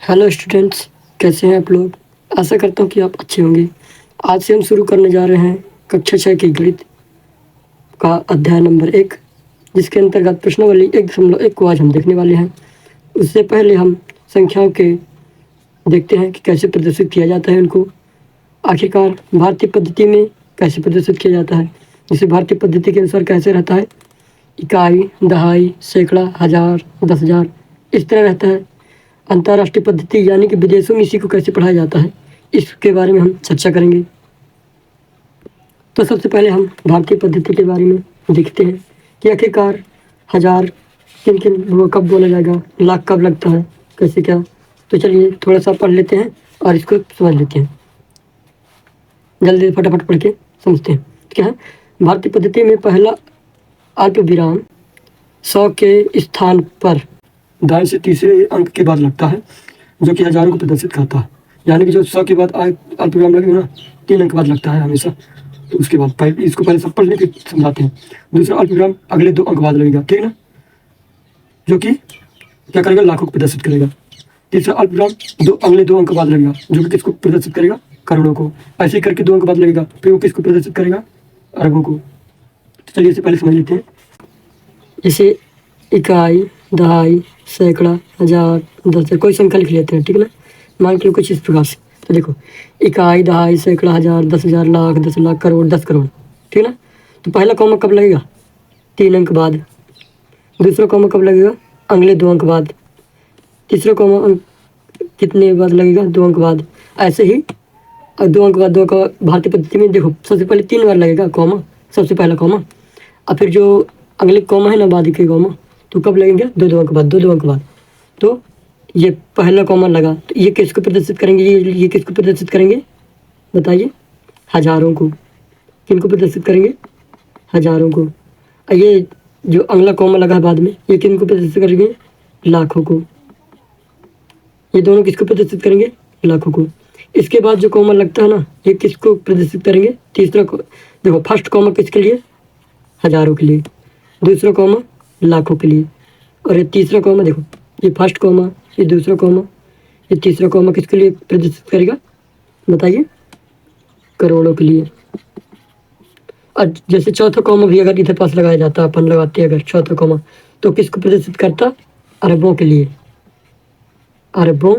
Hello students, कैसे हैं आप लोग। आशा करता हूँ कि आप अच्छे होंगे। आज से हम शुरू करने जा रहे हैं कक्षा 6 की गणित का अध्याय नंबर 1, जिसके अंतर्गत प्रश्नावली 1.1 को आज हम देखने वाले हैं। उससे पहले हम संख्याओं के देखते हैं कि कैसे प्रदर्शित किया जाता है उनको। आखिरकार भारतीय पद्धति में कैसे प्रदर्शित किया जाता है, जिसे भारतीय पद्धति के अनुसार कैसे रहता है, इकाई, दहाई, सैकड़ा, हजार, 10,000 इस तरह रहता है। अंतर्राष्ट्रीय पद्धति यानी कि विदेशों में इसी को कैसे पढ़ाया जाता है, इसके बारे में हम चर्चा करेंगे। तो सबसे पहले हम भारतीय पद्धति के बारे में देखते हैं कि आखिरकार हजार किन किन वो कब बोला जाएगा, लाख कब लगता है, कैसे क्या। तो चलिए थोड़ा सा पढ़ लेते हैं और इसको समझ लेते हैं। जल्दी फटाफट पढ़ के समझते हैं। क्या है भारतीय पद्धति में पहला अल्प विराम 100 के स्थान पर दाएं से तीसरे अंक के बाद लगता है, जो कि हजारों को प्रदर्शित करता है। यानी कि जो 100 के बाद अल्प विराम लगेगा ना, 3 अंक बाद लगता है हमेशा। तो उसके बाद इसको पहले सब पढ़ लेके समझाते हैं। दूसरा अल्प विराम अगले 2 अंक बाद लगेगा, ठीक ना, जो कि क्या करेगा, लाखों को प्रदर्शित करेगा। तीसरा अल्प विराम अगले 2 अंक बाद लगेगा, जो कि किसको प्रदर्शित करेगा, करोड़ों को। ऐसे ही करके 2 अंक बाद लगेगा, फिर वो किसको प्रदर्शित करेगा, अरबों को। तो चलिए इसे पहले समझ लेते हैं। जैसे इकाई, दहाई, सैकड़ा, हजार, 10,000 कोई संख्या लिख लेते हैं, ठीक है ना। मान के कुछ इस प्रकार से। तो देखो, इकाई, दहाई, सैकड़ा, हजार, 10,000, लाख, 10 लाख, करोड़, 10 करोड़, ठीक है ना। तो पहला कॉमा कब लगेगा, 3 अंक बाद। दूसरा कॉमा कब लगेगा, अगले 2 अंक बाद। तीसरा कॉमा कितने बाद लगेगा, 2 अंक बाद। ऐसे ही 2 अंक बाद, 2 का भारतीय पद्धति में देखो सबसे पहले 3 बार लगेगा कॉमा, सबसे पहला कॉमा। और फिर जो अगले कॉमा है ना, बाद के कॉमा, तो कब लगेंगे, 2 अंक बाद, 2 अंक बाद। तो ये पहला कॉमा लगा, तो ये किसको प्रदर्शित करेंगे, ये किसको प्रदर्शित करेंगे, बताइए, हजारों को। किनको प्रदर्शित करेंगे, हजारों को। और ये जो अगला कॉमा लगा है बाद में, ये किनको प्रदर्शित करेंगे, लाखों को। ये दोनों किसको प्रदर्शित करेंगे, लाखों को। इसके बाद जो कॉमा लगता है ना, ये किसको प्रदर्शित करेंगे, तीसरा देखो, फर्स्ट कॉमा किसके लिए, हजारों के लिए। दूसरा कॉमा लाखों के लिए। और ये तीसरा कॉमा देखो, ये फर्स्ट कॉमा, ये दूसरा कॉमा, ये तीसरा कॉमा किसके लिए प्रदर्शित करेगा, बताइए, करोड़ों के लिए। और जैसे चौथा कॉमा भी अगर इधर पास लगाया जाता, अपन लगाते हैं अगर चौथा कॉमा, तो किसको प्रदर्शित करता, अरबों के लिए। अरबों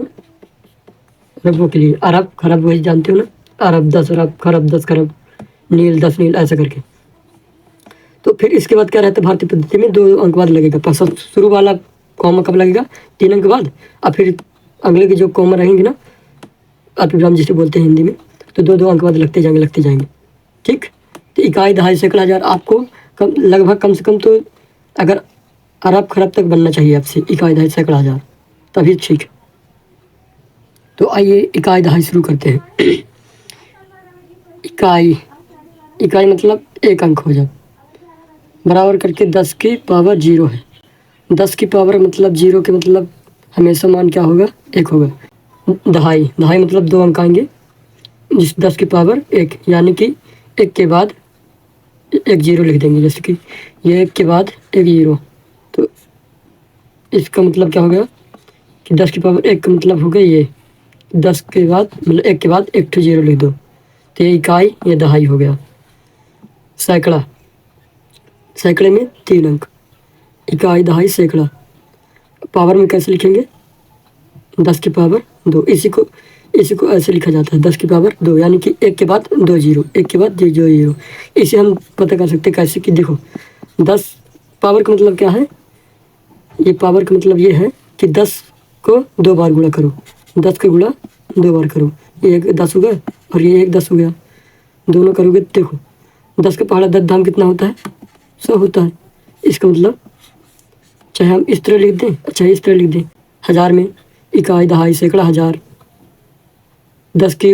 के लिए। अरब खरब वही जानते हो ना, अरब 10 अरब, खरब 10 खरब, नील 10 नील, ऐसा करके। तो फिर इसके बाद क्या रहता है, भारतीय पद्धति में 2 अंक बाद लगेगा। शुरू वाला कॉमा कब लगेगा, 3 अंक बाद। और फिर अगले के जो कॉमा रहेंगे ना, अल्पविराम जिसे बोलते हैं हिंदी में, तो 2 अंक बाद लगते जाएंगे, ठीक। तो इकाई, दहाई, सैकड़ा, हजार आपको लगभग कम से कम तो अगर अरब खरब तक बनना चाहिए आपसे, इकाई, दहाई, सैकड़ा, हजार, तभी ठीक। तो आइए इकाई दहाई शुरू करते हैं। इकाई मतलब 1 अंक हो जाए, बराबर करके 10 की पावर 0 है। 10 की पावर मतलब 0 के मतलब हमेशा मान क्या होगा, 1 होगा। दहाई मतलब 2 अंक आएंगे, जिस 10 की पावर 1, यानी कि 1 के बाद 1 0 लिख देंगे। जैसे कि ये 1 के बाद 1 0, तो इसका मतलब क्या हो गया कि 10 की पावर 1 का मतलब हो गया ये 10 के बाद मतलब 1 के बाद 1 0 लिख दो, तो ये इकाई, ये दहाई हो गया। सैकड़े में 3 अंक, इकाई, दहाई, सैकड़ा। पावर में कैसे लिखेंगे, 10 की पावर 2। इसी को ऐसे लिखा जाता है, 10 की पावर 2, यानी कि 1 के बाद 2 0, 1 के बाद 2 0। इसे हम पता कर सकते हैं कैसे कि देखो, 10 पावर का मतलब क्या है, ये पावर का मतलब ये है कि 10 को 2 बार गुणा करो, 10 का गुणा 2 बार करो। ये 1 10 हो गया और ये 1 10 हो गया, दोनों करोगे देखो, 10 का पहाड़ा 10 धाम कितना होता है, 100 होता है। इसका मतलब चाहे हम इस तरह लिख दें, चाहे इस तरह लिख दें। हजार में इकाई, दहाई, सैकड़ा, हजार, 10 की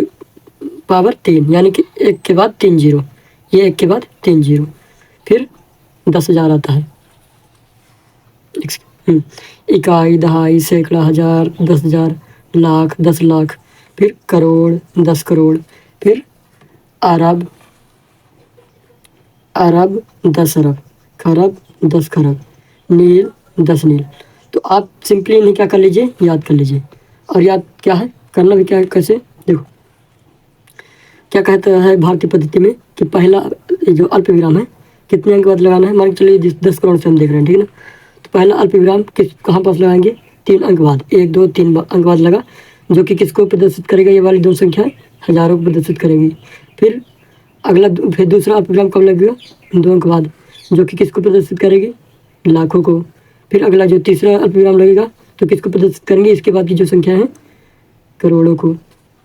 पावर 3, यानी कि 1 के बाद 3 0, ये 1 के बाद 3 0, फिर 10,000 आता है। इकाई, दहाई, सैकड़ा, हजार, 10,000, लाख, 10 लाख, फिर करोड़, 10 करोड़, फिर अरब, 10 अरब, खरब, 10 खरब, नील, 10 नील। तो आप सिंपली इन्हें क्या कर लीजिए, याद कर लीजिए। और याद क्या है, करना भी क्या है, कैसे देखो क्या कहता है भारतीय पद्धति में कि पहला जो अल्प विराम है कितने अंक बाद लगाना है। मान के चलिए 10 करोड़ से हम देख रहे हैं, ठीक है ना। तो पहला अल्प विराम किस कहाँ पास लगाएंगे, 3 अंक बाद, 1 2 3 अंक बाद लगा, जो कि किसको प्रदर्शित करेगा, ये वाली दो संख्याएं हजारों को प्रदर्शित करेंगी। फिर अगला फिर दूसरा अल्प विराम कब लगेगा, 2 अंक बाद, जो कि किसको प्रदर्शित करेगी, लाखों को। फिर अगला जो तीसरा अल्प विराम लगेगा तो किसको प्रदर्शित करेंगे, इसके बाद की जो संख्या है करोड़ों को।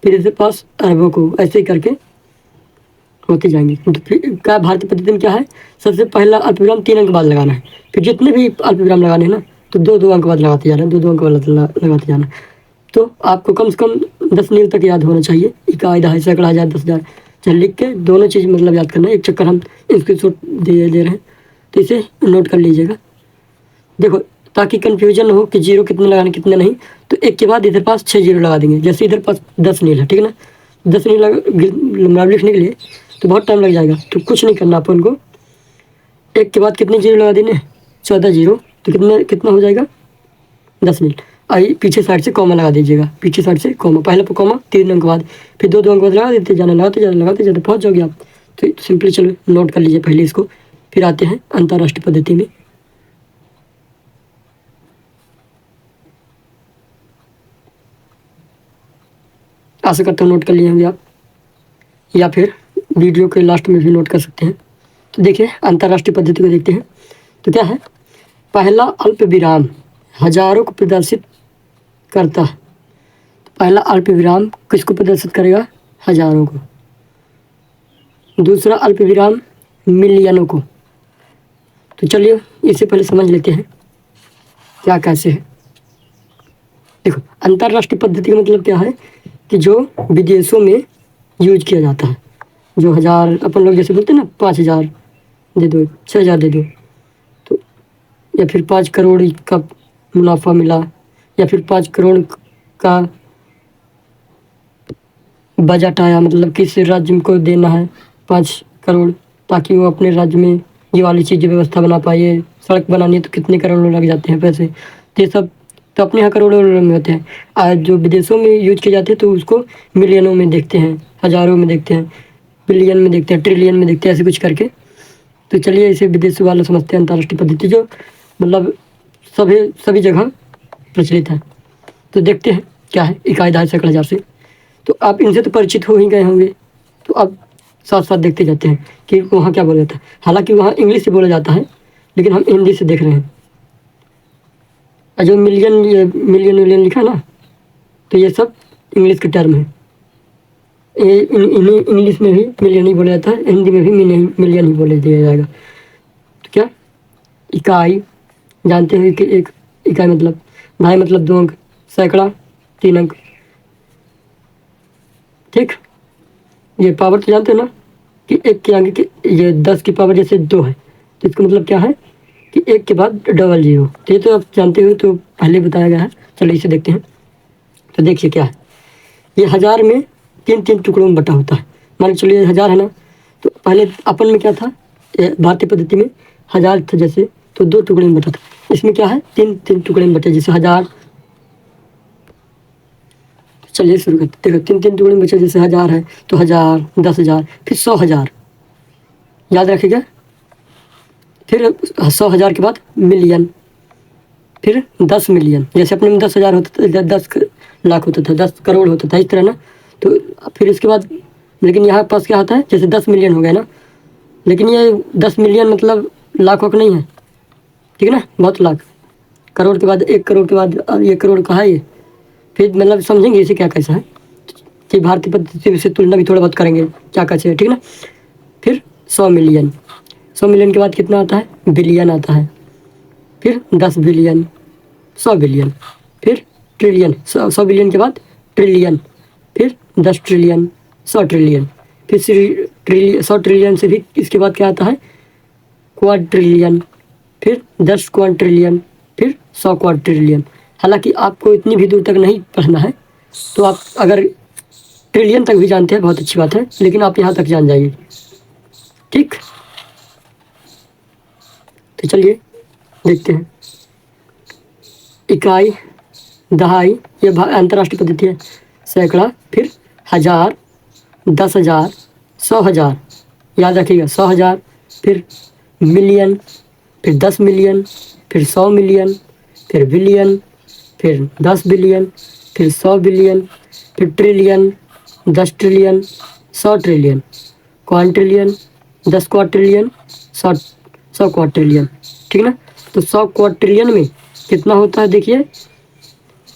फिर इसके पास अरबों को, ऐसे ही करके होते जाएंगे। तो फिर क्या भारतीय पद्धति में क्या है, सबसे पहला अल्प विराम 3 अंक बाद लगाना है। फिर जितने भी अल्प विराम लगाने हैं ना तो 2 2 अंक बाद लगाते जाना है, 2 2 अंक बाद लगाते जाना। तो आपको कम से कम 10 नील तक याद होना चाहिए, इकाई, दहाई, सैकड़ा, हजार, 10,000, चल लिख के दोनों चीज़ मतलब याद करना है। एक चक्कर हम स्क्रीनशॉट दे रहे हैं तो इसे नोट कर लीजिएगा। देखो ताकि कन्फ्यूजन हो कि जीरो कितने लगाने कितने नहीं, तो एक के बाद इधर पास 6 जीरो लगा देंगे। जैसे इधर पास 10 नील है, ठीक है ना, 10 नील लिखने के लिए तो बहुत टाइम लग जाएगा। तो कुछ नहीं करना अपन को, एक के बाद कितने जीरो लगा देने, 14 जीरो, तो कितना हो जाएगा, 10 नील। आई पीछे साइड से कॉमा लगा दीजिएगा, पीछे साइड से कॉमा, पहले पर कॉमा 3 अंक बाद, फिर 2 2 अंक बाद लगा देते जाना, लगाते जाते पहुँच जाओगे आप। तो सिंपली चलो नोट कर लीजिए पहले इसको, फिर आते हैं अंतर्राष्ट्रीय पद्धति में। आशा करता हूँ नोट कर लिए होंगे आप, या फिर वीडियो के लास्ट में भी नोट कर सकते हैं। तो देखिए अंतर्राष्ट्रीय पद्धति को देखते हैं। तो क्या है, पहला अल्प विराम हजारों को प्रदर्शित करता है। तो पहला अल्प विराम किसको प्रदर्शित करेगा, हजारों को। दूसरा अल्प विराम मिलियनों को। तो चलिए इससे पहले समझ लेते हैं क्या कैसे है। देखो अंतर्राष्ट्रीय पद्धति का मतलब क्या है कि जो विदेशों में यूज किया जाता है, जो हजार अपन लोग जैसे बोलते हैं ना, 5,000 दे दो, 6,000 दे दो, तो या फिर 5 करोड़ का मुनाफा मिला, या फिर 5 करोड़ का बजट आया, मतलब किस राज्य को देना है 5 करोड़, ताकि वो अपने राज्य में ये वाली चीज़ें व्यवस्था बना पाए। सड़क बनानी है तो कितने करोड़ लग जाते हैं पैसे, तो ये सब तो अपने यहाँ करोड़ों में होते हैं। आज जो विदेशों में यूज किए जाते हैं तो उसको मिलियनों में देखते हैं, हज़ारों में देखते हैं, बिलियन में देखते हैं, ट्रिलियन में देखते हैं, ऐसे कुछ करके। तो चलिए इसे विदेश वाले समझते हैं अंतर्राष्ट्रीय पद्धति, जो मतलब सभी जगह प्रचलित है। तो देखते हैं क्या है, इकाई, दहाई, सैकड़ा, हजार से। तो आप इनसे तो परिचित हो ही गए होंगे, तो अब साथ साथ देखते जाते हैं कि वहाँ क्या बोला जाता है। हालांकि वहाँ इंग्लिश से बोला जाता है, लेकिन हम हिंदी से देख रहे हैं। और जो मिलियन लिखा ना, तो ये सब इंग्लिश के टर्म है। ये इंग्लिश में भी मिलियन ही बोला जाता है, हिंदी में भी मिलियन ही बोले दिया जाएगा। तो क्या, इकाई जानते हो कि एक इकाई मतलब, दहाई मतलब 2 अंक, सैकड़ा 3 अंक, ठीक। ये पावर तो जानते हो ना कि एक के आगे के ये 10 की पावर जैसे 2 है, तो इसका मतलब क्या है कि एक के बाद डबल जीरो। तो ये तो आप जानते हो, तो पहले बताया गया है। चलो इसे देखते हैं। तो देखिए क्या है, ये हजार में 3 टुकड़ों में बटा होता है। मान के चलिए 1000 है ना, तो पहले अपन में क्या था, भारतीय पद्धति में 1000 था जैसे, तो 2 टुकड़े में बटा था। इसमें क्या है, 3 टुकड़े में बटे, जैसे 1000। चलिए शुरू करते, देखो 3 टुकड़े में बचे, जैसे 1000 है तो 1000, 10,000, फिर 100,000, याद रखिएगा। फिर 100,000 के बाद मिलियन, फिर 10 मिलियन, जैसे अपने में 10,000 होता था, 10 लाख होता था, 10 करोड़ होता था, इस तरह ना। तो फिर इसके बाद, लेकिन यहाँ पास क्या आता है, जैसे 10 मिलियन हो गए ना, लेकिन ये 10 मिलियन मतलब लाखों का नहीं है, ठीक है ना, बहुत लाख। करोड़ के बाद 1 करोड़ के बाद 1 करोड़ का है ये। फिर मतलब समझेंगे इसे क्या कैसा है, कि भारतीय पद्धति से तुलना भी थोड़ा बहुत करेंगे क्या कैसे है, ठीक है ना। फिर 100 मिलियन, 100 मिलियन के बाद कितना आता है, बिलियन आता है। फिर 10 बिलियन, 100 बिलियन, फिर ट्रिलियन, 100 बिलियन के बाद ट्रिलियन, फिर 10 ट्रिलियन, 100 ट्रिलियन, फिर 100 ट्रिलियन से भी इसके बाद क्या आता है, क्वाड्रिलियन, फिर 10 क्वाड्रिलियन, फिर 100 क्वाड्रिलियन। हालांकि आपको इतनी भी दूर तक नहीं पढ़ना है, तो आप अगर ट्रिलियन तक भी जानते हैं बहुत अच्छी बात है, लेकिन आप यहाँ तक जान जाइए, ठीक। तो चलिए देखते हैं, इकाई दहाई, ये अंतर्राष्ट्रीय पद्धति है। सैकड़ा, फिर हजार, 10,000, 100,000, याद रखिएगा 100,000, फिर मिलियन, फिर 10 मिलियन, फिर 100 मिलियन, फिर बिलियन, फिर 10 बिलियन, फिर 100 बिलियन, फिर ट्रिलियन, 10 ट्रिलियन, 100 ट्रिलियन, क्वांट्रिलियन, 10 क्वाट्रिलियन, 100 क्वाट्रिलियन। ठीक ना। तो 100 क्वाट्रिलियन में कितना होता है देखिए,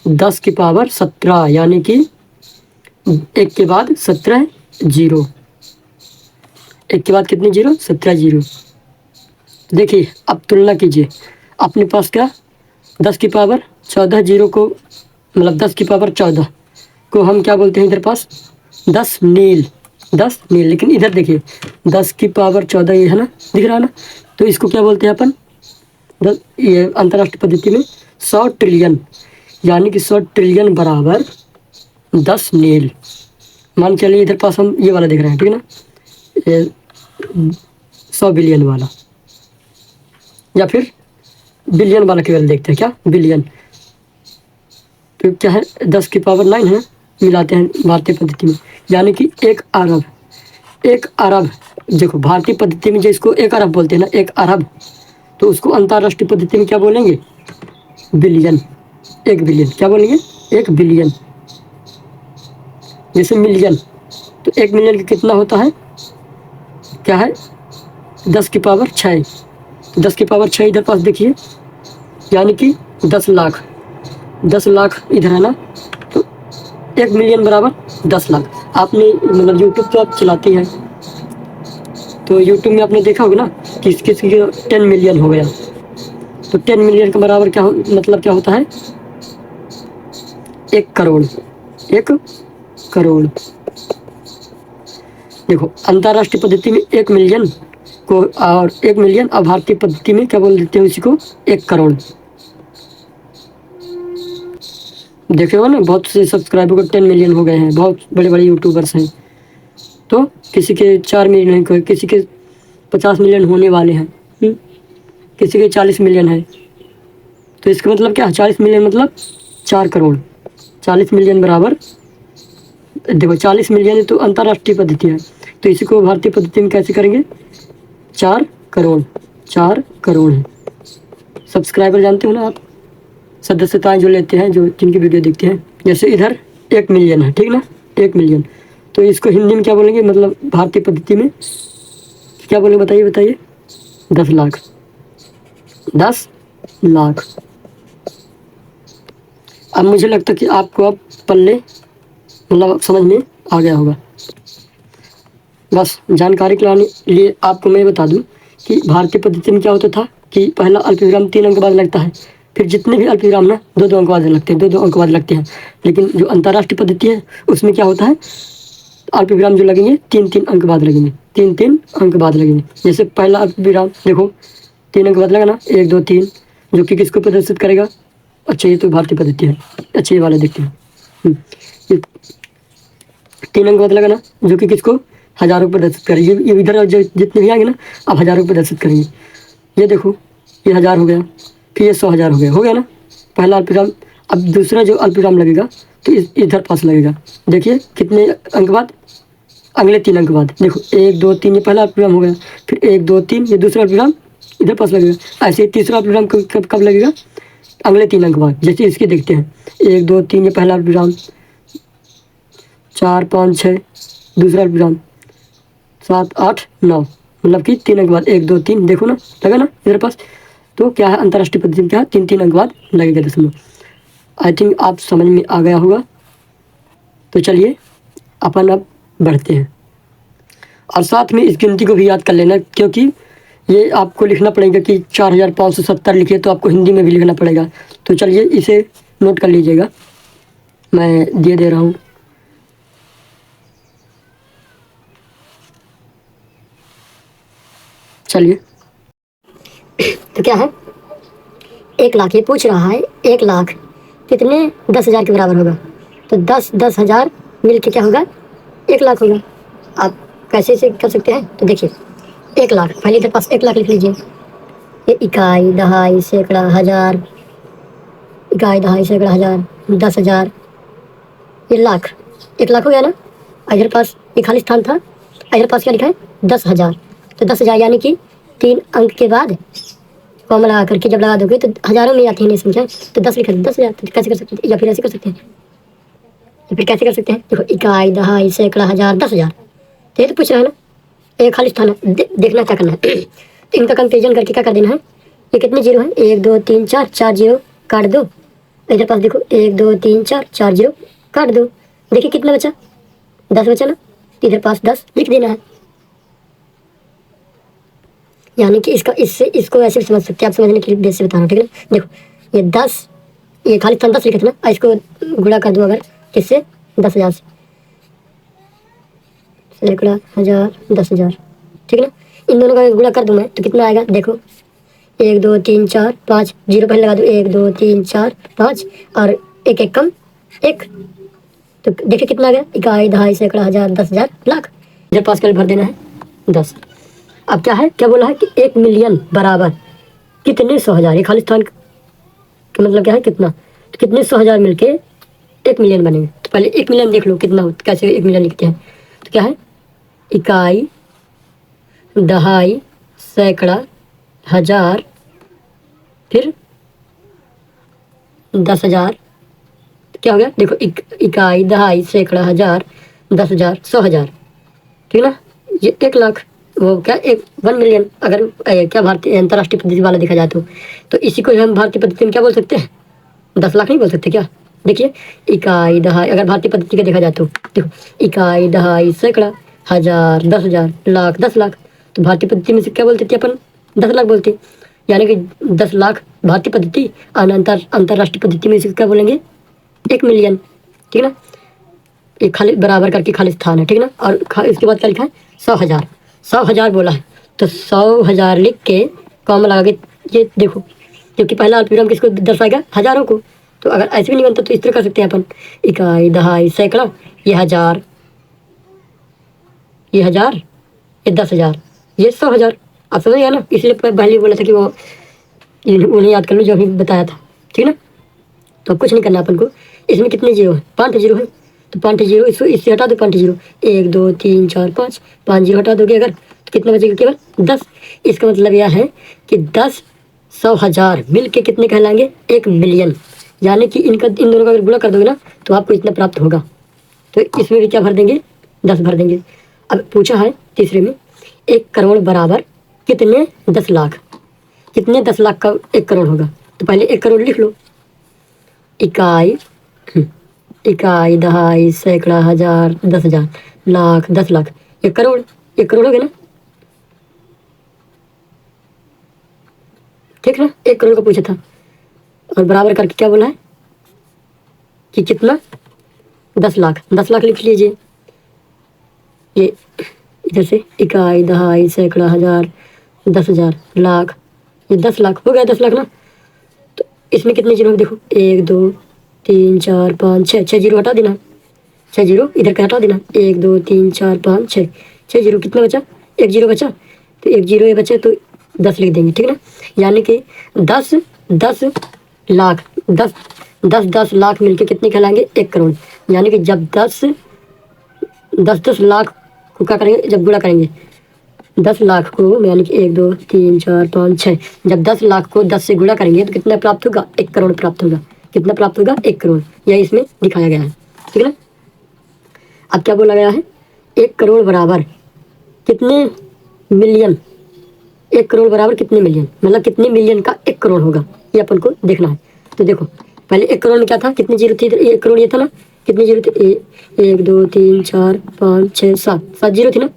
10 की पावर 17, यानी कि एक के बाद 17 जीरो, एक के बाद कितने जीरो, 17 जीरो। देखिए अब तुलना कीजिए, अपने पास क्या 10 की पावर 14 जीरो को, मतलब 10 की पावर 14 को हम क्या बोलते हैं इधर पास, 10 नील, 10 नील। लेकिन इधर देखिए 10 की पावर 14 ये है ना, दिख रहा है ना, तो इसको क्या बोलते हैं अपन, ये अंतर्राष्ट्रीय पद्धति में 100 ट्रिलियन, यानी कि 100 ट्रिलियन बराबर 10 नील। मान चलिए इधर पास हम ये वाला देख रहे हैं, ठीक है ना, ये 100 बिलियन वाला, या फिर बिलियन वाला केवल देखते हैं, क्या बिलियन, तो क्या है 10 की पावर 9 है, मिलाते हैं भारतीय पद्धति में, यानी कि 1 अरब, 1 अरब। देखो भारतीय पद्धति में जो इसको 1 अरब बोलते हैं ना, 1 अरब, तो उसको अंतर्राष्ट्रीय पद्धति में क्या बोलेंगे, बिलियन, 1 बिलियन, क्या बोलेंगे, 1 बिलियन। जैसे मिलियन, तो 1 मिलियन का कितना होता है, क्या है 10 की पावर 6, तो 10 की पावर 6 इधर पास देखिए, यानी कि 10 लाख, 10 लाख इधर है ना, तो 1 मिलियन बराबर 10 लाख। आपने मतलब यूट्यूब तो आप चलाती हैं, तो यूट्यूब में आपने देखा होगा ना किस किस की 10 मिलियन हो गया, तो 10 मिलियन का बराबर क्या मतलब क्या होता है, 1 करोड़, 1 करोड़। देखो अंतर्राष्ट्रीय पद्धति में 1 मिलियन को, और 1 मिलियन, और भारतीय पद्धति में क्या बोल देते हैं उसी को, 1 करोड़। देखे हो ना, बहुत से सब्सक्राइबर को 10 मिलियन हो गए हैं, बहुत बड़े बड़े यूट्यूबर्स हैं। तो किसी के 4 मिलियन, किसी के 50 मिलियन होने वाले हैं, किसी के 40 मिलियन है। तो इसका मतलब क्या है, 40 मिलियन मतलब 4 करोड़, 40 मिलियन बराबर, देखो 40 मिलियन है तो अंतर्राष्ट्रीय पद्धति है, तो इसी को भारतीय पद्धति में कैसे करेंगे, 4 करोड़, 4 करोड़ है। सब्सक्राइबर जानते हो ना आप, सदस्यताएं जो लेते हैं, जो जिनकी वीडियो देखते हैं, जैसे इधर 1 मिलियन है, ठीक ना, 1 मिलियन, तो इसको हिंदी में क्या बोलेंगे, मतलब भारतीय पद्धति में क्या बोलेंगे, बताइए बताइए, 10 लाख, 10 लाख। अब मुझे लगता है कि आपको अब पल्ले मतलब समझ में आ गया होगा। बस जानकारी के लिए आपको मैं बता दूं कि भारतीय पद्धति में क्या होता था कि पहला अल्पविराम 3 अंक बाद लगता है, फिर जितने भी अल्पविराम ना 2-2 अंक बाद लगते हैं, 2-2 अंक बाद लगते हैं। लेकिन जो अंतर्राष्ट्रीय पद्धति है उसमें क्या होता है, अल्पविराम जो लगेंगे 3-3 अंक बाद लगेंगे, 3-3 अंक बाद लगेंगे। जैसे पहला अल्पविराम देखो 3 अंक बाद लगा ना, 1 2 3, जो कि किसको प्रदर्शित करेगा, अच्छा ये तो भारतीय पद्धति है, अच्छा ये वाला देखते हैं, ये 3 अंक बाद लगा ना, जो कि किसको, हजारों को प्रदर्शित करेंगे। ये इधर जितने भी आएंगे ना, अब हजारों को प्रदर्शित करेंगे। ये देखो ये 1000 हो गया, फिर ये 100,000 हो गया ना, पहला अल्पविराम। अब दूसरा जो अल्पविराम लगेगा तो इधर पास लगेगा, देखिए कितने अंक बाद, अगले 3 अंक बाद, देखो 1 2 3, ये पहला अल्पविराम हो गया, फिर 1 2 3, ये दूसरा अल्पविराम इधर पास लगेगा। ऐसे तीसरा अल्पविराम कब लगेगा, अगले 3 अंक बाद। जैसे इसके देखते हैं 1 2 3, ये पहला अल्पविराम, 4 5 6 दूसरा अल्पविराम, 7 8 9, मतलब कि 3 अंक बाद 1 2 3, देखो ना लगा ना इधर पास। तो क्या है अंतर्राष्ट्रीय पद्धति में क्या है, 3-3 अंक बाद लगेगा दशमलव। आई थिंक आप समझ में आ गया होगा। तो चलिए अपन अब बढ़ते हैं, और साथ में इस गिनती को भी याद कर लेना, क्योंकि ये आपको लिखना पड़ेगा कि 4570 लिखिए, तो आपको हिंदी में भी लिखना पड़ेगा। तो चलिए इसे नोट कर लीजिएगा, मैं दे रहा हूँ। चलिए तो क्या है, 1 लाख, ये पूछ रहा है 1 लाख कितने 10,000 के बराबर होगा, तो 10,000 मिल के क्या होगा, 1 लाख होगा। आप कैसे से कर सकते हैं, तो देखिए 1 लाख, पहले इधर पास 1 लाख लिख लीजिए, ये इकाई, दहाई, सैकड़ा, हजार, इकाई, दहाई, सैकड़ा, हजार, 10,000, ये लाख, 1 लाख हो गया ना। इधर पास ये खाली स्थान था, इधर पास क्या लिखा है 10,000। तो 10,000 यानी कि 3 अंक के बाद कॉमा लगा करके जब लगा दोगे तो हजारों में आती है संख्या, तो 10 लिखा 10,000। तो कैसे कर सकते हैं, या फिर ऐसे कर सकते हैं, या फिर कैसे कर सकते हैं, देखो इकाई, दहाई, सैकड़ा, हजार, 10,000। तो ये तो पूछ रहा है ना, एक खाली स्थान है, देखना क्या करना है। इनका कंपेरिजन करके क्या कर देना है, ये कितने जीरो है, 1 2 3 4, 4 जीरो काट दो। इधर पास देखो 1 2 3 4, 4 जीरो काट दो, देखिए कितना बचा, 10 बचा ना। इधर पास 10 लिख देना है, यानी कि इसका इससे इसको ऐसे भी समझ सकते हैं आप, समझने के लिए बेस से बता रहा हूँ, ठीक है ना। देखो ये 10, ये खाली स्थान 10 लिखे थे ना, इसको गुणा कर दूँ अगर किससे, 10,000 से, सैकड़ा, हजार, 10,000, ठीक है ना। इन दोनों का गुणा कर दूँ मैं तो कितना आएगा, देखो 1 2 3 4 5, जीरो पहले लगा दो, 1 2 3 4 5, और एक एक कम एक, तो देखिए कितना आ गया, इकाई, दहाई, सैकड़ा, हजार, 10,000, लाख। इधर पास कल भर देना है 10। अब क्या है, क्या बोला है कि 1 मिलियन बराबर कितने 100,000, ये खाली स्थान का मतलब क्या है कितना, तो कितने 100,000 मिलके 1 मिलियन बनेंगे। तो पहले 1 मिलियन देख लो कितना हो, कैसे 1 मिलियन लिखते हैं, तो क्या है, इकाई, दहाई, सैकड़ा, हजार, फिर 10,000, क्या हो गया, देखो इकाई, दहाई, सैकड़ा, हजार, 10,000, 100,000, ठीक ना। ये 1 लाख, वो क्या, 1 मिलियन, अगर क्या भारतीय अंतर्राष्ट्रीय पद्धति वाला देखा जाए तो इसी को हम भारतीय पद्धति में क्या बोल सकते हैं, 10 लाख नहीं बोल सकते क्या। देखिए इकाई, दहाई, अगर भारतीय पद्धति का देखा जाए तो देखो इकाई, दहाई, सैकड़ा, हजार, 10,000, लाख, 10 लाख। तो भारतीय पद्धति में से क्या बोलते थे अपन, 10 लाख बोलते, यानी कि 10 लाख भारतीय पद्धति, और अंतर्राष्ट्रीय पद्धति में से क्या बोलेंगे, 1 मिलियन, ठीक ना। एक खाली बराबर करके खाली स्थान है, ठीक ना। और इसके बाद क्या लिखा है, 100,000, 100,000 बोला है, तो 100,000 लिख के कॉमा लगा के, ये देखो क्योंकि पहला अल्पविराम किसको दर्शाएगा, हजारों को। तो अगर ऐसे भी नहीं बनता तो इस तरह कर सकते हैं अपन, इकाई, दहाई, सैकड़ा, ये हजार, ये हजार, ये 10,000, ये 100,000। आप समझ गया ना, इसलिए पहले बोला था कि वो उन्हें याद कर लो जो अभी बताया था, ठीक ना। तो अब कुछ नहीं करना अपन को, इसमें कितने जीरो है, 5 जीरो है, तो 5 जीरो इससे हटा दो, 5 जीरो, 1 2 3 4 5, 5 जीरो हटा दोगे अगर तो कितना बचेगा, केवल 10। इसका मतलब यह है कि 10 100,000 मिल के कितने कहलाएंगे, 1 मिलियन, यानी कि इन दोनों का अगर गुणा कर दोगे ना तो आपको इतना प्राप्त होगा। तो इसमें भी क्या भर देंगे, 10 भर देंगे। अब पूछा है तीसरे में, 1 करोड़ बराबर कितने 10 लाख, कितने 10 लाख का 1 करोड़ होगा। तो पहले 1 करोड़ लिख लो, इकाई, इकाई, दहाई, सैकड़ा, हजार, 10,000, लाख, 10 लाख, 1 करोड़, 1 करोड़ हो गया ना, ठीक ना। 1 करोड़ का पूछा था, और बराबर करके क्या बोला है कि कितना, 10 लाख, 10 लाख लिख लीजिए। ये इधर से इकाई, दहाई, सैकड़ा, हजार, 10,000, लाख, ये 10 लाख हो गया, 10 लाख ना। तो इसमें कितने जीरो देखो, 1 2 3 4 5 6, 6 जीरो हटा देना, 6 जीरो इधर का हटा देना, 1 2 3 4 5 6, 6 जीरो कितना बचा, 1 जीरो बचा, तो 1 जीरो ये बचे तो 10 लिख देंगे, ठीक ना। यानी कि 10 10 लाख, 10 लाख मिलके कितने कहलाएंगे, 1 करोड़। यानी कि जब 10 लाख को क्या करेंगे, जब गुणा करेंगे 10 लाख को, यानी कि 1 2 3 4 5 6, जब 10 लाख को 10 से गुणा करेंगे तो कितना प्राप्त होगा, 1 करोड़ प्राप्त होगा। कितना प्राप्त होगा, 1 करोड़, यह इसमें दिखाया गया है, ठीक है ना। अब क्या बोला गया है, 1 करोड़ बराबर कितने मिलियन, 1 करोड़ बराबर कितने मिलियन, मतलब कितने मिलियन का 1 करोड़ होगा, ये अपन को देखना है। तो देखो पहले 1 करोड़ में क्या था, कितने जीरो थे इधर, 1 करोड़ ये था ना, कितने जीरो थे, 1 2 3 4 5 6 7, 7 जीरो थे ना,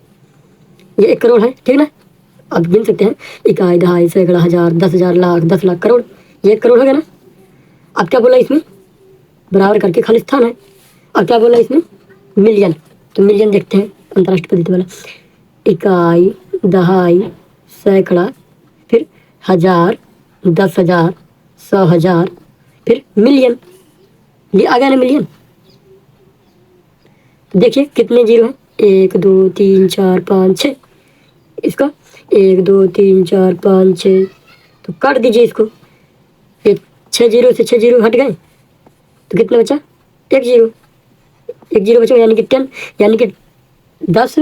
ये 1 करोड़ है, ठीक ना। अब गिन सकते हैं, इकाई, दहाई, सैकड़ा, हजार, 10,000, लाख, 10 लाख, करोड़, ये 1 करोड़ हो गया ना। अब क्या बोला इसमें, बराबर करके खाली स्थान है। अब क्या बोला इसमें, मिलियन, तो मिलियन देखते हैं अंतर्राष्ट्रीय पद्धति वाला, इकाई, दहाई, सैकड़ा, फिर हजार, 10,000, 100,000, फिर मिलियन, ये आ गया ना मिलियन। देखिए कितने जीरो है, 1 2 3 4 5 6, इसका 1 2 3 4 5 6, तो काट दीजिए इसको, ये 6 जीरो से 6 जीरो हट गए तो कितना बचा? 1 जीरो, 1 जीरो बचा, यानी कि 10, यानी कि 10,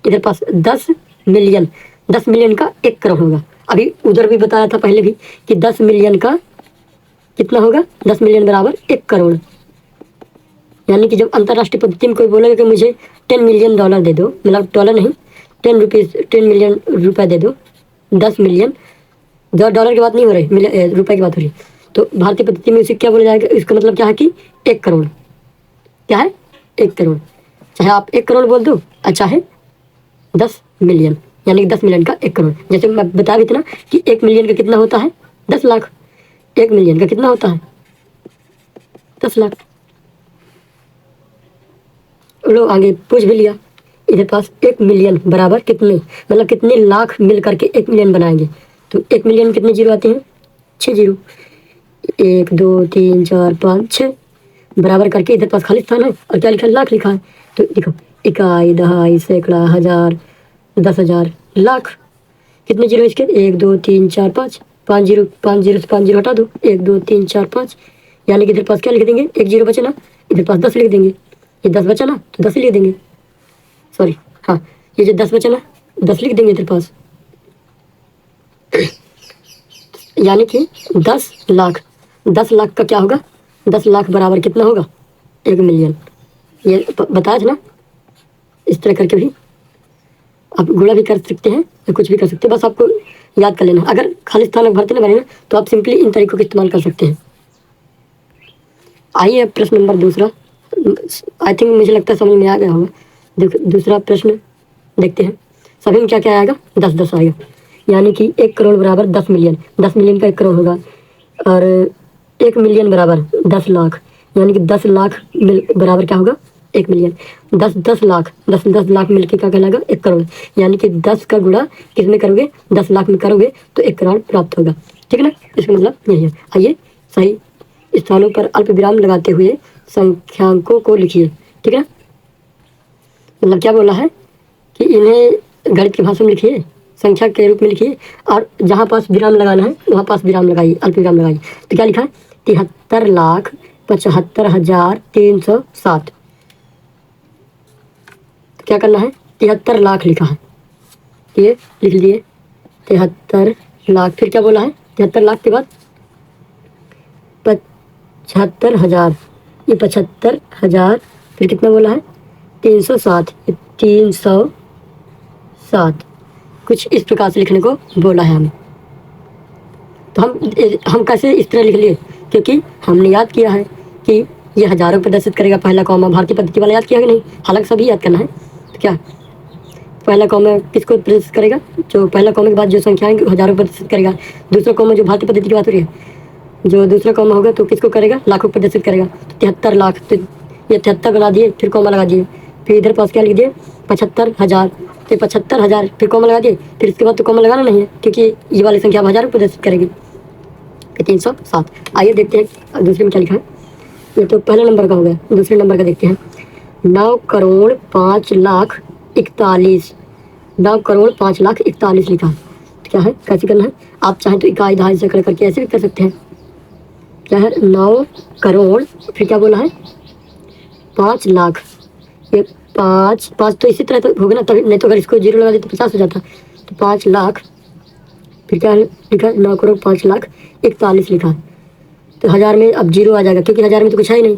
इधर पास 10 मिलियन, 10 मिलियन का 1 करोड़ होगा। अभी उधर भी बताया था पहले भी कि 10 मिलियन का कितना होगा? 10 मिलियन बराबर 1 करोड़। यानी कि जब अंतर्राष्ट्रीय पद्धति में कोई बोलेगा कि मुझे 10 मिलियन डॉलर दे दो, मतलब डॉलर नहीं, 10 मिलियन रुपए दे दो, 10 मिलियन, डॉलर की बात नहीं हो रही, रुपए की बात हो रही, तो भारतीय पद्धति में इसे क्या बोला जाएगा? इसका मतलब क्या है कि 1 करोड़, क्या है? 1 करोड़। चाहे आप 1 करोड़ बोल दो और चाहे 10 मिलियन, यानी कि 10 मिलियन का 1 करोड़। जैसे मैं बता भी था ना कि 1 मिलियन का कितना होता है? 10 लाख। 1 मिलियन का कितना होता है? 10 लाख। लोग आगे पूछ भी लिया, इधर पास 1 मिलियन बराबर कितने, मतलब कितने लाख मिल करके 1 मिलियन बनाएंगे। तो 1 मिलियन कितने जीरो आते हैं? 6 जीरो, 1 2 3 4 5 6 बराबर करके इधर पास खाली स्थान है और क्या लिखा है? लाख लिखा है। तो देखो, इकाई, दहाई, सैकड़ा, हजार, 10,000, लाख। कितने जीरो इसके? 1 2 3 4 5, 5 जीरो, 5 जीरो से 5 जीरो हटा दो, 1 2 3 4 5, यानी कि इधर पास क्या लिख देंगे? 1 जीरो बचे ना, इधर पास 10 लिख देंगे। ये 10 बचा ना तो 10 ही लिख देंगे, सॉरी, हाँ, ये जो 10 बचा ना 10 लिख देंगे इधर पास, यानी कि 10 लाख। 10 लाख का क्या होगा? 10 लाख बराबर कितना होगा? 1 मिलियन। ये बताया था ना, इस तरह करके भी आप गुणा भी कर सकते हैं या कुछ भी कर सकते हैं, बस आपको याद कर लेना। अगर खाली स्थान भरते ना बने ना तो आप सिंपली इन तरीकों का इस्तेमाल कर सकते हैं। आइए अब प्रश्न नंबर दूसरा, आई थिंक मुझे लगता है समझ में आ गया होगा। दूसरा प्रश्न देखते हैं, सभी में क्या क्या आएगा? 10 10 आएगा, यानी कि 1 करोड़ बराबर 10 मिलियन, 10 मिलियन का 1 करोड़ होगा, और 1 मिलियन बराबर 10 लाख, यानी कि 10 लाख बराबर क्या होगा? 1 मिलियन। 10 लाख, 10 लाख मिलके क्या कहलाएगा? 1 करोड़, यानी कि 10 का गुणा किस में करोगे? 10 लाख में करोगे तो 1 करोड़ प्राप्त होगा, ठीक है ना? इसका मतलब यही है। आइए सही स्थानों पर अल्प विराम लगाते हुए संख्यांकों को लिखिए, ठीक है ना? मतलब क्या बोला है कि इन्हें गणित की भाषा में लिखिए, संख्या के रूप में लिखिए, और जहाँ पास विराम लगाना है वहाँ पास विराम लगाइए, अल्प विराम लगाइए। तो क्या लिखा है? 73,75,307। तो क्या करना है? 73 लाख लिखा है, ये लिख लिए 73 लाख। फिर क्या बोला है? 73 लाख के बाद 75,000, ये 75,000, फिर कितना बोला है? 307, 307, कुछ इस प्रकार से लिखने को बोला है हमें। तो हम कैसे इस तरह लिख लिए? क्योंकि हमने याद किया है कि ये हजारों प्रदर्शित करेगा, पहला कॉमा भारतीय पद्धति वाला याद किया है कि नहीं? हालांकि सभी याद करना है। तो क्या पहला कॉमा किसको प्रदर्शित करेगा? जो पहला कॉमा के बाद जो संख्या है हजारों प्रदर्शित करेगा। दूसरा कॉमा जो भारतीय पद्धति की बात हो रही है, जो दूसरा कॉमा होगा तो किसको करेगा? लाखों प्रदर्शित करेगा। तो 73 लाख, तो ये 73 बना दिए, फिर कॉमा लगा दिए, फिर इधर पास क्या लिख दिए? 75,000, तो 75,000 फिर कॉमा लगा दिए, फिर इसके बाद तो कॉमा लगाना नहीं है क्योंकि ये वाली संख्या हजारों प्रदर्शित करेगी। फिर 307। आइए देखते हैं दूसरे में क्या लिखा है। ये तो पहला नंबर का हो गया, दूसरे नंबर का देखते हैं। 9,05,41,9 9,05,41 लिखा है। तो क्या है? कैसे करना है? आप चाहें तो इकाई, दहाई, सैकड़ा करके ऐसे भी कर सकते हैं। क्या है? 9 करोड़, फिर क्या बोला है? 5 लाख। ये 5 तो इसी तरह तो होगा ना, तभी नहीं तो अगर इसको जीरो लगा दे तो 50 हो जाता। तो 5 लाख, फिर क्या लिखा? 9 करोड़ 5,41,000 लिखा। तो हज़ार में अब जीरो आ जाएगा क्योंकि हज़ार में तो कुछ है ही नहीं,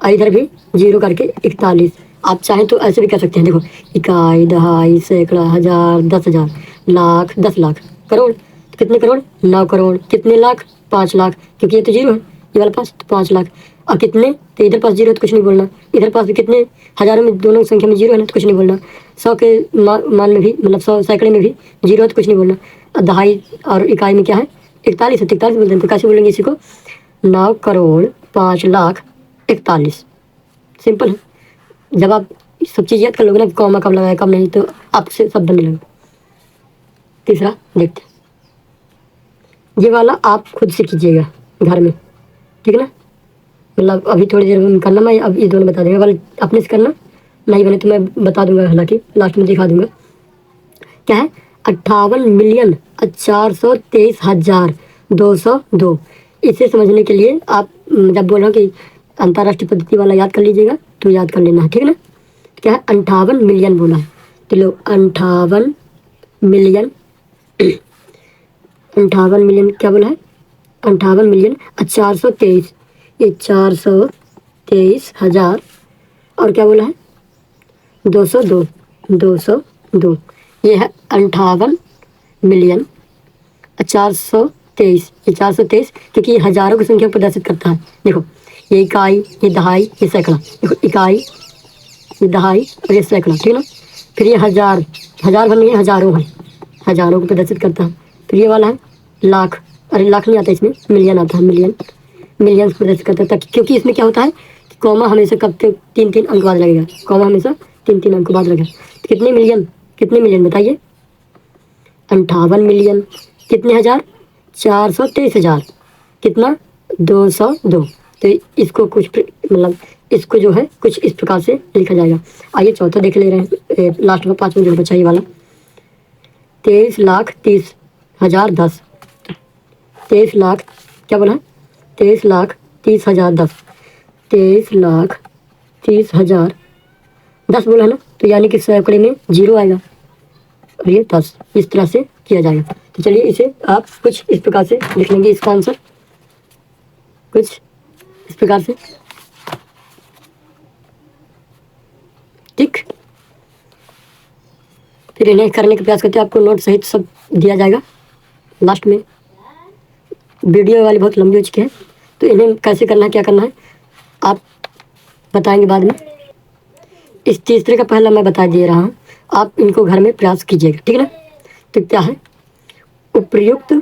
और इधर भी जीरो करके 41। आप चाहें तो ऐसे भी कर सकते हैं। देखो, इकाई, दहाई, सैकड़ा, हज़ार, 10,000, लाख, 10 लाख, करोड़। तो कितने करोड़? 9 करोड़। कितने लाख? 5 लाख, क्योंकि ये तो जीरो है, ये वाला 5, तो 5 लाख। और कितने? तो इधर पास जीरो है तो कुछ नहीं बोलना, इधर पास भी कितने? हज़ारों में दोनों संख्या में जीरो है ना तो कुछ नहीं बोलना। 100 के मान में भी, मतलब 100 सैकड़े में भी जीरो है तो कुछ नहीं बोलना। और दहाई और इकाई में क्या है? 41 है, 43 बोलते हैं। तो कैसे बोलेंगे इसी को? 9 करोड़ 5,41,000। सिंपल है। जब आप सब चीज़ याद कर लोगे ना, कॉमा कब लगाए कब नहीं, तो आपसे सब बनने लगे। तीसरा देखते हैं, ये वाला आप खुद से कीजिएगा घर में, ठीक है ना? मतलब अभी थोड़ी देर में करना, मैं अब ये दोनों बता दूंगा, वाला अपने से करना, नहीं बने तो मैं बता दूंगा, हालांकि लास्ट में दिखा दूंगा। क्या है? 58,423,202, इसे समझने के लिए आप जब बोल रहा हूँ कि अंतर्राष्ट्रीय पद्धति वाला याद कर लीजिएगा तो याद कर लेना है, ठीक है ना। तो क्या है, 58 मिलियन बोला है, तो लो 58 मिलियन 58 मिलियन क्या बोला है, 58 मिलियन 423, ये 423,000 और क्या बोला है 202, 202, ये है 58 मिलियन 423, ये 423 क्योंकि ये हजारों की संख्या को प्रदर्शित करता है। देखो ये इकाई, ये दहाई, ये सैकड़ा, देखो इकाई, ये दहाई और ये सैकड़ा, ठीक है ना। फिर ये हजार, हजार बन गए हजारों है, हजारों को प्रदर्शित करता है। फिर ये वाला है लाख, अरे लाख नहीं आता इसमें, मिलियन आता है, मिलियन, मिलियन प्रदर्शित करता है ताकि, क्योंकि इसमें क्या होता है कि कॉमा हमेशा कब तक 3-3 अंक बाद लगेगा, कॉमा हमेशा 3-3 अंक बाद लगेगा। तो कितने मिलियन, कितने मिलियन बताइए, 58 मिलियन, कितने हजार, 423,000, कितना 202। तो इसको कुछ मतलब इसको जो है कुछ इस प्रकार से लिखा जाएगा। आइए चौथा देख ले रहे हैं, लास्ट में 5वां जो बचा ये वाला, 23,30,010, 23,00,000 क्या बोला है, 23,30,010, 23,30,010 बोला है ना, तो यानी कि सैकड़े में 0 आएगा और ये 10, इस तरह से किया जाएगा। तो चलिए इसे आप कुछ इस प्रकार से लिख लेंगे, इसका आंसर कुछ इस प्रकार से, ठीक। फिर इन्हें करने का प्रयास करते हैं, आपको नोट सहित सब दिया जाएगा लास्ट में। वीडियो वाली बहुत लंबी हो चुकी है, तो इन्हें कैसे करना है, क्या करना है आप बताएंगे बाद में। इस तीसरे का पहला मैं बता दे रहा हूँ, आप इनको घर में प्रयास कीजिएगा, ठीक है ना। तो क्या है उपयुक्त,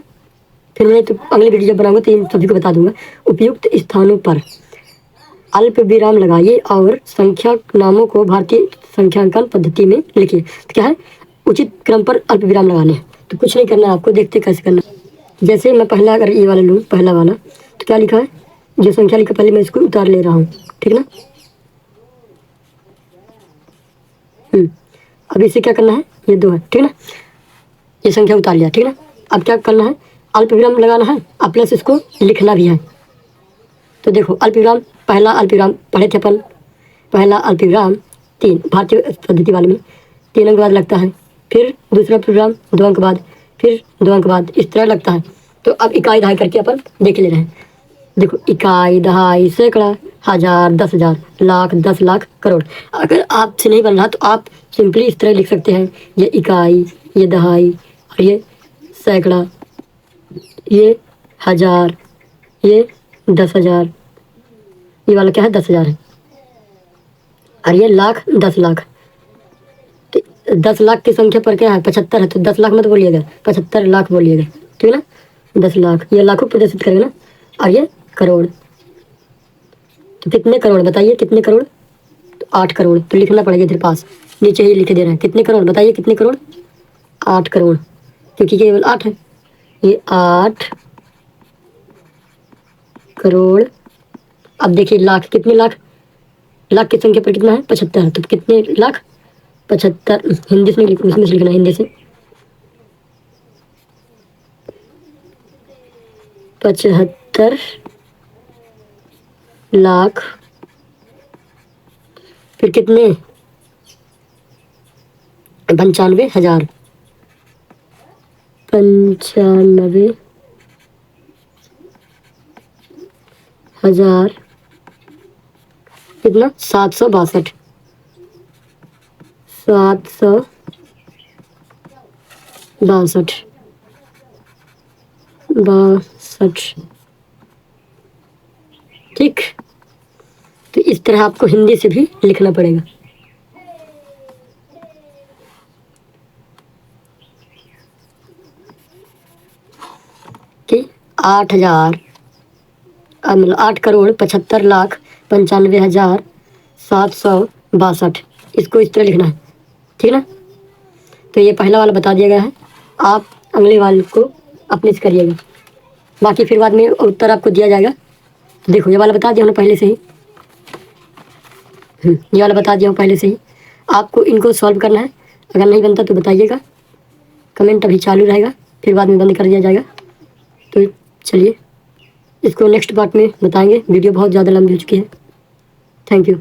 फिर मैं तो अगली वीडियो जब बनाऊंगा तो इन सभी को बता दूंगा। उपयुक्त स्थानों पर अल्प विराम लगाइए और संख्या नामों को भारतीय संख्यांकन पद्धति में लिखिए। तो क्या है उचित क्रम पर अल्प विराम लगाने हैं, तो कुछ नहीं करना है आपको, देखते कैसे करना। जैसे मैं पहला अगर ये वाला लूँ, पहला वाला, तो क्या लिखा है, जो संख्या लिखा पहले मैं इसको उतार ले रहा हूँ, ठीक ना। अब इसे क्या करना है, ये 2 है, ठीक ना, ये संख्या उतार लिया, ठीक ना। अब क्या करना है, अल्प विराम लगाना है और प्लस इसको लिखना भी है। तो देखो अल्प विराम, पहला अल्प विराम पढ़े थे अपन, पहला अल्प विराम 3, भारतीय पद्धति वाले में 3 अंक बाद लगता है। फिर दूसरा अल्प विराम 2 अंक बाद, फिर 2 अंक बाद, इस तरह लगता है। तो अब इकाई दहाई करके अपन देख ले रहे हैं। देखो इकाई, दहाई, सैकड़ा, हजार, 10,000, लाख, 10 लाख, करोड़। अगर आपसे नहीं बन रहा तो आप सिंपली इस तरह लिख सकते हैं, ये इकाई, ये दहाई और ये सैकड़ा, ये हजार, ये 10,000, ये वाला क्या है 10,000 है, और ये लाख, 10 लाख। तो 10 लाख की संख्या पर क्या है 75 है, तो 10 लाख मत बोलिएगा, 75 लाख बोलिएगा, ठीक है ना। 10 लाख ये लाखों प्रदर्शित करेगा ना, और ये करोड़। तो कितने करोड़ बताइए, कितने करोड़, तो 8 करोड़। तो लिखना पड़ेगा इधर पास, नीचे ही लिख दे रहे हैं, कितने करोड़ बताइए, कितने करोड़, 8 करोड़, क्योंकि केवल 8 है, ये 8 करोड़। अब देखिए लाख, कितने लाख, लाख की संख्या पर कितना है 75 है, तो कितने लाख 75, हिंदी से नहीं लिखना, उसमें से लिखना हिंदी से, 75 लाख। फिर कितने 95,000, 95,000 कितना 762, 762, ठीक। तो इस तरह आपको हिंदी से भी लिखना पड़ेगा। कि 8,000 मतलब 8 करोड़ 75 लाख 95,762, इसको इस तरह लिखना है, ठीक है ना। तो ये पहला वाला बता दिया गया है, आप अगले वाले को अपने से करिएगा, बाकी फिर बाद में उत्तर आपको दिया जाएगा। तो देखो ये वाला बता दिया हूँ पहले से ही, ये वाला बता दिया हूँ पहले से ही, आपको इनको सॉल्व करना है। अगर नहीं बनता तो बताइएगा, कमेंट अभी चालू रहेगा, फिर बाद में बंद कर दिया जाएगा। तो चलिए इसको नेक्स्ट पार्ट में बताएंगे, वीडियो बहुत ज़्यादा लंबी हो चुकी है। Thank you.